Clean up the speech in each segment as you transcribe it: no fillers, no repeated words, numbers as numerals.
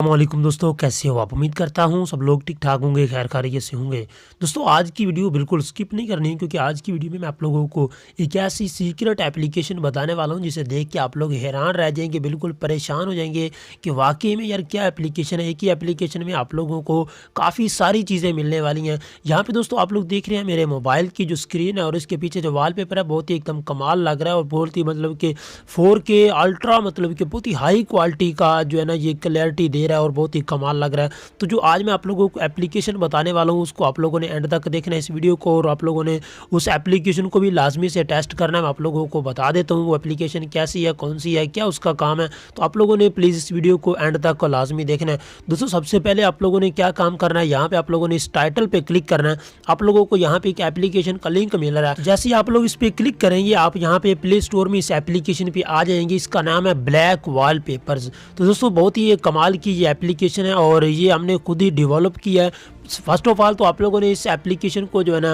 अस्सलामुअलैकुम दोस्तों, कैसे हो आप। उम्मीद करता हूँ सब लोग ठीक ठाक होंगे, खैर खैरियत से होंगे। दोस्तों आज की वीडियो बिल्कुल स्किप नहीं करनी है, क्योंकि आज की वीडियो में मैं आप लोगों को एक ऐसी सीक्रेट एप्लीकेशन बताने वाला हूँ जिसे देख के आप लोग हैरान रह जाएंगे, बिल्कुल परेशान हो जाएंगे कि वाकई में यार क्या एप्लीकेशन है। एक ही एप्लीकेशन में आप लोगों को काफ़ी सारी चीज़ें मिलने वाली हैं। यहाँ पर दोस्तों आप लोग देख रहे हैं मेरे मोबाइल की जो स्क्रीन है और इसके पीछे जो वॉलपेपर है बहुत ही एकदम कमाल लग रहा है और बहुत ही मतलब कि 4K अल्ट्रा मतलब कि बहुत ही हाई क्वालिटी का जो है ना ये क्लैरिटी दे रहा है और बहुत ही कमाल लग रहा है। तो जो आज मैं आप लोगों को एप्लीकेशन बताने वाला हूँ उसको आप लोगों ने एंड तक देखना है इस वीडियो को, और आप लोगों ने उस एप्लीकेशन को भी लाजमी से टेस्ट करना है। मैं आप लोगों को बता देता हूँ वो एप्लीकेशन कैसी है, कौन सी है, क्या उसका काम है। तो आप लोगों ने प्लीज़ इस वीडियो को एंड तक को लाजमी देखना है। दोस्तों सबसे पहले आप लोगों ने क्या काम करना है, यहाँ पे आप लोगों ने इस टाइटल पे क्लिक करना है। आप लोगों को यहाँ पे एक एप्लीकेशन का लिंक मिल रहा है। जैसे ही आप लोग इस पे क्लिक करेंगे आप यहाँ पे प्ले स्टोर में इस एप्लीकेशन पे आ जाएंगे। इसका नाम है ब्लैक वॉलपेपर्स। तो दोस्तों बहुत ही कमाल की ये एप्लीकेशन है और ये हमने खुद ही डेवलप किया है। फर्स्ट ऑफ ऑल तो आप लोगों ने इस एप्लीकेशन को जो है ना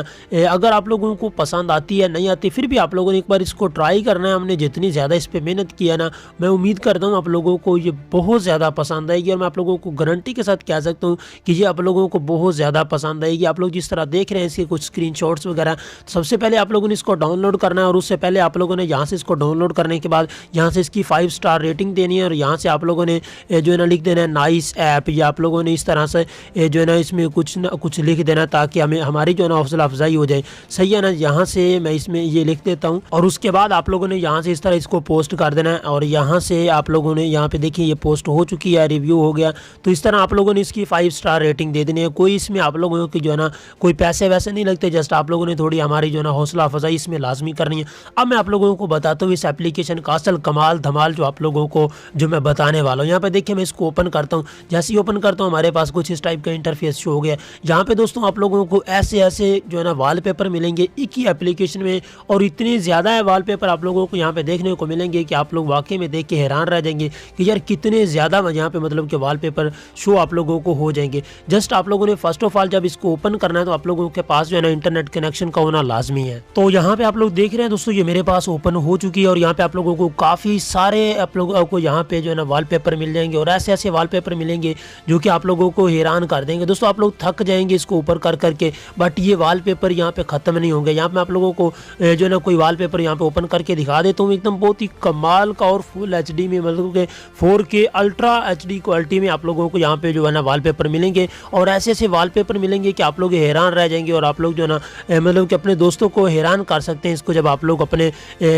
अगर आप लोगों को पसंद आती है नहीं आती फिर भी आप लोगों ने एक बार इसको ट्राई करना है। हमने जितनी ज़्यादा इस पर मेहनत किया ना, मैं उम्मीद करता हूँ आप लोगों को ये बहुत ज़्यादा पसंद आएगी और मैं आप लोगों को गारंटी के साथ कह सकता हूँ कि ये आप लोगों को बहुत ज़्यादा पसंद आएगी। आप लोग जिस तरह देख रहे हैं इसके कुछ स्क्रीनशॉट्स वगैरह, सबसे पहले आप लोगों ने इसको डाउनलोड करना है और उससे पहले आप लोगों ने यहाँ से इसको डाउनलोड करने के बाद यहाँ से इसकी 5 स्टार रेटिंग देनी है और यहाँ से आप लोगों ने जो है ना लिख देना है नाइस ऐप, या आप लोगों ने इस तरह से जो है ना इसमें कुछ ना कुछ लिख देना ताकि हमें हमारी जो है ना हौसला अफजाई हो जाए। सही है ना, यहाँ से मैं इसमें ये लिख देता हूँ और उसके बाद आप लोगों ने यहाँ से इस तरह इसको पोस्ट कर देना है और यहाँ से आप लोगों ने यहाँ पे देखिए ये पोस्ट हो चुकी है, रिव्यू हो गया। तो इस तरह आप लोगों ने इसकी 5 स्टार रेटिंग दे देनी है। कोई इसमें आप लोगों की जो है ना कोई पैसे वैसे नहीं लगते, जस्ट आप लोगों ने थोड़ी हमारी जो है ना हौसला अफजाई इसमें लाजमी करनी है। अब मैं आप लोगों को बताता हूँ इस एप्लीकेशन का असल कमाल धमाल जो आप लोगों को जो मैं बताने वाला हूँ। यहाँ पे देखिए मैं इसको ओपन करता हूँ। जैसे ही ओपन करता हूँ हमारे पास कुछ इस टाइप का इंटरफेस शो हो गया। यहाँ पे दोस्तों आप लोगों को ऐसे जो है ना वॉलपेपर मिलेंगे एक ही एप्लीकेशन में, और इतने ज़्यादा है वॉलपेपर आप लोगों को यहाँ पे देखने को मिलेंगे कि आप लोग वाकई में देख के हैरान रह जाएंगे कि यार कितने ज़्यादा यहाँ पे मतलब कि वॉलपेपर शो आप लोगों को हो जाएंगे। जस्ट आप लोगों ने फर्स्ट ऑफ ऑल जब इसको ओपन करना है तो आप लोगों के पास जो है ना इंटरनेट कनेक्शन का होना लाजमी है। तो यहाँ पे आप लोग देख रहे हैं दोस्तों ये मेरे पास ओपन हो चुकी है और यहाँ पे आप लोगों को काफ़ी सारे आप लोगों को यहाँ पे जो है ना वॉलपेपर मिल जाएंगे और ऐसे ऐसे वॉलपेपर मिलेंगे जो कि आप लोगों को हैरान कर देंगे। दोस्तों आप लोग थक जाएंगे इसको ऊपर कर करके, बट ये वॉलपेपर यहाँ पे ख़त्म नहीं होंगे। यहाँ पे आप लोगों को जो है ना कोई वॉलपेपर यहाँ पे ओपन करके दिखा देता हूँ। एकदम बहुत ही कमाल का और फुल HD में मतलब कि 4K अल्ट्रा HD क्वालिटी में आप लोगों को यहाँ पे जो है ना वॉलपेपर मिलेंगे और ऐसे ऐसे वॉलपेपर मिलेंगे कि आप लोग हैरान रह जाएंगे और आप लोग जो है ना मतलब कि अपने दोस्तों को हैरान कर सकते हैं इसको जब आप लोग अपने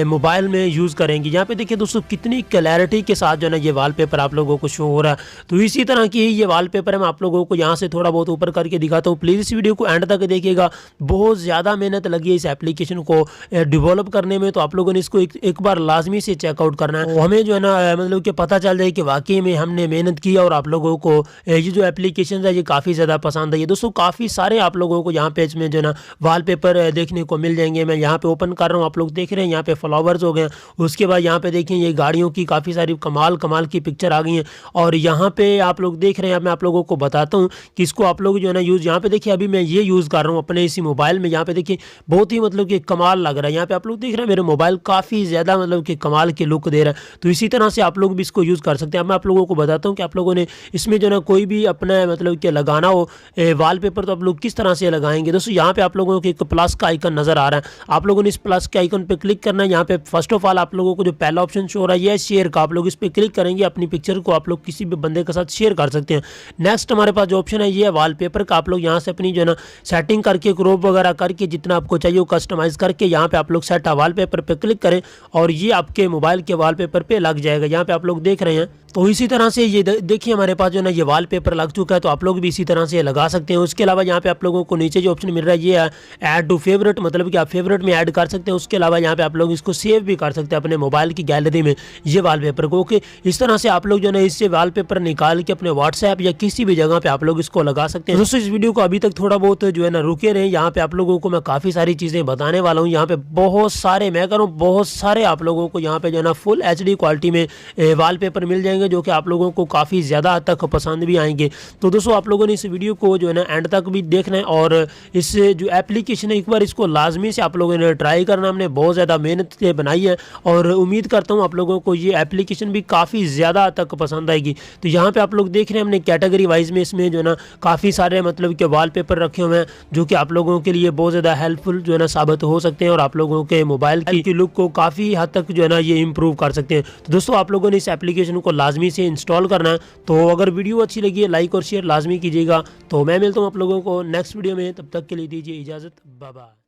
मोबाइल में यूज़ करेंगे। यहाँ पे देखिए दोस्तों कितनी क्लैरिटी के साथ जो है ना ये वॉलपेपर आप लोगों को शो हो रहा है। तो इसी तरह की ये वॉलपेपर है, मैं आप लोगों को यहाँ से थोड़ा बहुत ऊपर करके दिखाता हूँ। प्लीज़ इस वीडियो को एंड तक देखिएगा, बहुत ज़्यादा मेहनत लगी है इस एप्लीकेशन को डेवलप करने में। तो आप लोगों ने इसको एक बार लाजमी से चेकआउट करना है, हमें जो है ना मतलब कि पता चल जाए कि वाकई में हमने मेहनत की और आप लोगों को ये जो एप्लीकेशन है ये काफ़ी ज़्यादा पसंद आई है। दोस्तों काफ़ी सारे आप लोगों को यहाँ पे इसमें जो है ना वॉलपेपर देखने को मिल जाएंगे। मैं यहाँ पे ओपन कर रहा हूँ, आप लोग देख रहे हैं यहाँ पे फ्लावर्स हो गए। उसके बाद यहाँ पे देखिए ये गाड़ियों की काफ़ी सारी कमाल कमाल की पिक्चर आ गई हैं और यहाँ पे आप लोग देख रहे हैं। मैं आप लोगों को बताता हूँ कि इसको आप लोग जो है ना यूज़, यहाँ पे देखिए अभी मैं ये यूज़ कर रहा हूँ अपने इसी मोबाइल में। यहाँ पे देखिए बहुत ही मतलब कि कमाल लग रहा है। यहाँ पे आप लोग देख रहे हैं मेरे मोबाइल काफ़ी ज़्यादा मतलब कि कमाल की लुक दे रहा है। तो इसी तरह से आप लोग भी इसको यूज़ कर सकते हैं। अब मैं आप लोगों को बताता हूँ कि आप लोगों ने इसमें जो है ना कोई भी अपना मतलब कि लगाना हो वॉलपेपर तो आप लोग किस तरह से लगाएंगे। दोस्तों यहाँ पे आप लोगों को एक प्लस का आइकन नज़र आ रहा है, आप लोगों ने इस प्लस के आइकन पर क्लिक करना है। यहाँ पे फर्स्ट ऑफ ऑल आप लोगों को जो पहला ऑप्शन शो हो रहा है ये शेयर का, आप लोग इस पर क्लिक करेंगे, अपनी पिक्चर को आप लोग किसी भी बंदे के साथ शेयर कर सकते हैं। नेक्स्ट हमारे पास जो ऑप्शन है ये वॉलपेपर का, आप लोग यहाँ से अपनी जो है ना सेटिंग करके क्रॉप वगैरह करके जितना आपको चाहिए वो कस्टमाइज़ करके यहाँ पे आप लोग सेट वॉलपेपर पे क्लिक करें और ये आपके मोबाइल के वॉलपेपर पे लग जाएगा। यहाँ पे आप लोग देख रहे हैं। तो इसी तरह से ये देखिए हमारे पास जो है ना ये वॉलपेपर लग चुका है। तो आप लोग भी इसी तरह से लगा सकते हैं। उसके अलावा यहाँ पे आप लोगों को नीचे जो ऑप्शन मिल रहा है ये है ऐड टू फेवरेट, मतलब कि आप फेवरेट में ऐड कर सकते हैं। उसके अलावा यहाँ पे आप लोग इसको सेव भी कर सकते हैं अपने मोबाइल की गैलरी में ये वॉलपेपर को। ओके, इस तरह से आप लोग जो है ना इससे वॉलपेपर निकाल के अपने व्हाट्सएप या किसी भी जगह पे आप लोग इसको लगा सकते तो दोस्तों इस वीडियो को अभी तक थोड़ा बहुत जो है ना रुके रहे, यहाँ पे आप लोगों को मैं काफ़ी सारी चीज़ें बताने वाला हूँ। यहाँ पे बहुत सारे, मैं कह रहा हूँ बहुत सारे आप लोगों को यहाँ पे जो है ना फुल HD क्वालिटी में वॉलपेपर मिल जाएंगे, जो कि आप लोगों को काफ़ी ज़्यादा हद तक पसंद भी आएंगे। तो दोस्तों आप लोगों ने इस वीडियो को जो है ना एंड तक भी देखना है, और इस जो एप्लीकेशन है एक बार इसको लाजमी से आप लोगों ने ट्राई करना। हमने बहुत ज़्यादा मेहनत से बनाई है और उम्मीद करता हूँ आप लोगों को ये एप्लीकेशन भी काफ़ी ज़्यादा तक पसंद आएगी। तो यहाँ पे आप लोग देख रहे हैं हमने कैटेगरी वाइज में इसमें जो है ना काफ़ी सारे मतलब कि वॉलपेपर रखे हुए हैं, जो कि आप लोगों के लिए बहुत ज़्यादा हेल्पफुल जो है ना साबित हो सकते हैं, और आप लोगों के मोबाइल की लुक को काफ़ी हद तक जो है ना ये इंप्रूव कर सकते हैं। तो दोस्तों आप लोगों ने इस एप्लीकेशन को लाजमी से इंस्टॉल करना है। तो अगर वीडियो अच्छी लगी है लाइक और शेयर लाजमी कीजिएगा। तो मैं मिलता हूँ आप लोगों को नेक्स्ट वीडियो में, तब तक के लिए दीजिए इजाज़त, बाय बाय।